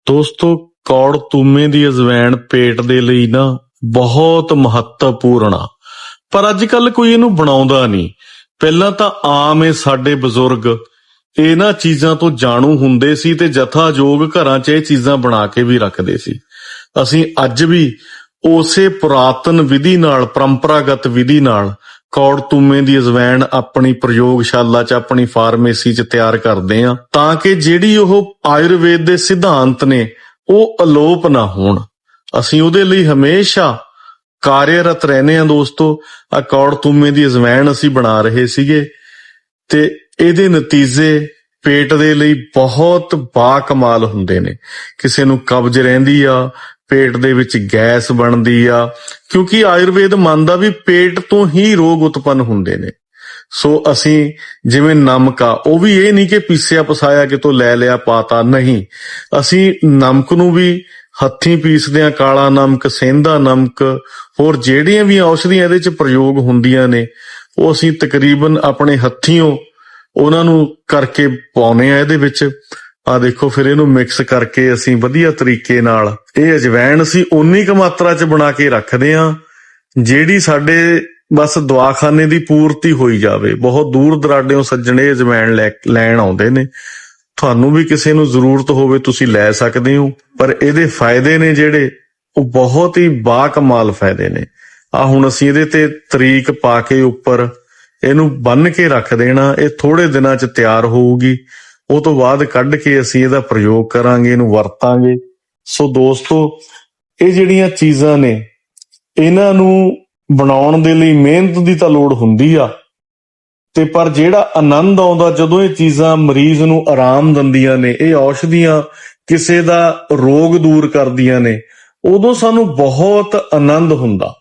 ਦੋਸਤੋ, ਕੌੜ ਤੁੰਮੇ ਦੀ ਅਜਵੈਣ ਪੇਟ ਦੇ ਲਈ ਨਾ ਬਹੁਤ ਮਹੱਤਵਪੂਰਨ ਆ, ਪਰ ਅੱਜ ਕੱਲ ਕੋਈ ਇਹਨੂੰ ਬਣਾਉਂਦਾ ਨਹੀਂ। ਪਹਿਲਾਂ ਤਾਂ ਆਮ ਸਾਡੇ ਬਜ਼ੁਰਗ ਇਹਨਾਂ ਚੀਜ਼ਾਂ ਤੋਂ ਜਾਣੂ ਹੁੰਦੇ ਸੀ ਤੇ ਜਥਾਜੋਗ ਘਰਾਂ 'ਚ ਇਹ ਚੀਜ਼ਾਂ ਬਣਾ ਕੇ ਵੀ ਰੱਖਦੇ ਸੀ। ਅਸੀਂ ਅੱਜ ਵੀ ਉਸੇ ਪੁਰਾਤਨ ਵਿਧੀ ਨਾਲ, ਪਰੰਪਰਾਗਤ ਵਿਧੀ ਨਾਲ ਕੌੜ ਤੁੰਮੇ ਦੀ ਅਜਵੈਣ ਆਪਣੀ ਪ੍ਰਯੋਗਸ਼ਾਲਾ 'ਚ, ਆਪਣੀ ਫਾਰਮੇਸੀ 'ਚ ਤਿਆਰ ਕਰਦੇ ਆ, ਤਾਂ ਕਿ ਜਿਹੜੀ ਉਹ ਆਯੁਰਵੇਦ ਦੇ ਸਿਧਾਂਤ ਨੇ ਉਹ ਅਲੋਪ ਨਾ ਹੋਣ। ਅਸੀਂ ਉਹਦੇ ਲਈ ਹਮੇਸ਼ਾ ਕਾਰਿਆਰਤ ਰਹਿੰਦੇ ਆ। ਦੋਸਤੋ, ਆ ਕੌੜ ਤੁੰਮੇ ਦੀ ਅਜਵੈਣ ਅਸੀਂ ਬਣਾ ਰਹੇ ਸੀਗੇ ਤੇ ਇਹਦੇ ਨਤੀਜੇ ਪੇਟ ਦੇ ਲਈ ਬਹੁਤ ਬਾਕਮਾਲ ਹੁੰਦੇ ਨੇ। ਕਿਸੇ ਨੂੰ ਕਬਜ਼ ਰਹਿੰਦੀ ਆ, ਪੇਟ ਦੇ ਵਿੱਚ ਗੈਸ ਬਣਦੀ ਆ, ਕਿਉਂਕਿ ਆਯੁਰਵੇਦ ਮੰਨਦਾ ਵੀ ਪੇਟ ਤੋਂ ਹੀ ਰੋਗ ਉਤਪੰਨ ਹੁੰਦੇ ਨੇ। ਸੋ ਅਸੀਂ ਜਿਵੇਂ ਨਮਕ ਆ, ਉਹ ਵੀ ਇਹ ਨਹੀਂ ਕਿ ਪੀਸਿਆ ਪਸਾਇਆ ਕਿਤੋਂ ਲੈ ਲਿਆ ਪਾਤਾ, ਨਹੀਂ। ਅਸੀਂ ਨਮਕ ਨੂੰ ਵੀ ਹੱਥੀਂ ਪੀਸਦੇ ਆ, ਕਾਲਾ ਨਮਕ, ਸੇਂਦਾ ਨਮਕ, ਹੋਰ ਜਿਹੜੀਆਂ ਵੀ ਔਸ਼ਧੀਆਂ ਇਹਦੇ 'ਚ ਪ੍ਰਯੋਗ ਹੁੰਦੀਆਂ ਨੇ ਉਹ ਅਸੀਂ ਤਕਰੀਬਨ ਆਪਣੇ ਹੱਥੀਂ ਉਹਨਾਂ ਨੂੰ ਕਰਕੇ ਪਾਉਨੇ ਆ ਇਹਦੇ ਵਿੱਚ। ਆ ਦੇਖੋ, ਫਿਰ ਇਹਨੂੰ ਮਿਕਸ ਕਰਕੇ ਅਸੀਂ ਵਧੀਆ ਤਰੀਕੇ ਨਾਲ ਇਹ ਅਜਵੈਣ ਅਸੀਂ ਓਨੀ ਕੁ ਮਾਤਰਾ 'ਚ ਬਣਾ ਕੇ ਰੱਖਦੇ ਆ ਜਿਹੜੀ ਸਾਡੇ ਬਸ ਦਵਾਖਾਨੇ ਦੀ ਪੂਰਤੀ ਹੋਈ ਜਾਵੇ। ਬਹੁਤ ਦੂਰ ਦਰਾਡਿਓਂ ਸੱਜਣੇ ਅਜਵੈਣ ਲੈਣ ਆਉਂਦੇ ਨੇ। ਤੁਹਾਨੂੰ ਵੀ ਕਿਸੇ ਨੂੰ ਜ਼ਰੂਰਤ ਹੋਵੇ ਤੁਸੀਂ ਲੈ ਸਕਦੇ ਹੋ, ਪਰ ਇਹਦੇ ਫਾਇਦੇ ਨੇ ਜਿਹੜੇ ਉਹ ਬਹੁਤ ਹੀ ਬਾਕਮਾਲ ਫਾਇਦੇ ਨੇ। ਆ ਹੁਣ ਅਸੀਂ ਇਹਦੇ ਤੇ ਤਰੀਕ ਪਾ ਕੇ ਉੱਪਰ ਇਹਨੂੰ ਬੰਨ੍ਹ ਕੇ ਰੱਖ ਦੇਣਾ। ਇਹ ਥੋੜੇ ਦਿਨਾਂ 'ਚ ਤਿਆਰ ਹੋਊਗੀ। ਉਹ ਤੋਂ ਬਾਅਦ ਕੱਢ ਕੇ ਅਸੀਂ ਇਹਦਾ ਪ੍ਰਯੋਗ ਕਰਾਂਗੇ, ਇਹਨੂੰ ਵਰਤਾਂਗੇ। ਸੋ ਦੋਸਤੋ, ਇਹ ਜਿਹੜੀਆਂ ਚੀਜ਼ਾਂ ਨੇ ਇਹਨਾਂ ਨੂੰ ਬਣਾਉਣ ਦੇ ਲਈ ਮਿਹਨਤ ਦੀ ਤਾਂ ਲੋੜ ਹੁੰਦੀ ਆ, ਤੇ ਪਰ ਜਿਹੜਾ ਆਨੰਦ ਆਉਂਦਾ ਜਦੋਂ ਇਹ ਚੀਜ਼ਾਂ ਮਰੀਜ਼ ਨੂੰ ਆਰਾਮ ਦਿੰਦੀਆਂ ਨੇ, ਇਹ ਔਸ਼ਧੀਆਂ ਕਿਸੇ ਦਾ ਰੋਗ ਦੂਰ ਕਰਦੀਆਂ ਨੇ, ਉਦੋਂ ਸਾਨੂੰ ਬਹੁਤ ਆਨੰਦ ਹੁੰਦਾ।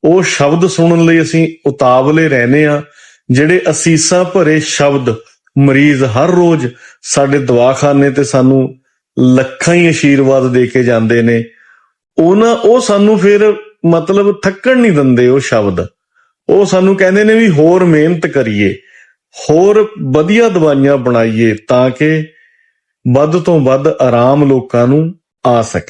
ਉਹ ਸ਼ਬਦ ਸੁਣਨ ਲਈ ਅਸੀਂ ਉਤਾਵਲੇ ਰਹਿੰਦੇ ਆ, ਜਿਹੜੇ ਅਸੀਸਾਂ ਭਰੇ ਸ਼ਬਦ ਮਰੀਜ਼ ਹਰ ਰੋਜ਼ ਸਾਡੇ ਦਵਾਖਾਨੇ ਤੇ ਸਾਨੂੰ ਲੱਖਾਂ ਹੀ ਆਸ਼ੀਰਵਾਦ ਦੇ ਕੇ ਜਾਂਦੇ ਨੇ। ਉਹ ਸਾਨੂੰ ਫਿਰ ਮਤਲਬ ਥੱਕਣ ਨਹੀਂ ਦਿੰਦੇ। ਉਹ ਸ਼ਬਦ ਉਹ ਸਾਨੂੰ ਕਹਿੰਦੇ ਨੇ ਵੀ ਹੋਰ ਮਿਹਨਤ ਕਰੀਏ, ਹੋਰ ਵਧੀਆ ਦਵਾਈਆਂ ਬਣਾਈਏ, ਤਾਂ ਕਿ ਵੱਧ ਤੋਂ ਵੱਧ ਆਰਾਮ ਲੋਕਾਂ ਨੂੰ ਆ ਸਕੇ।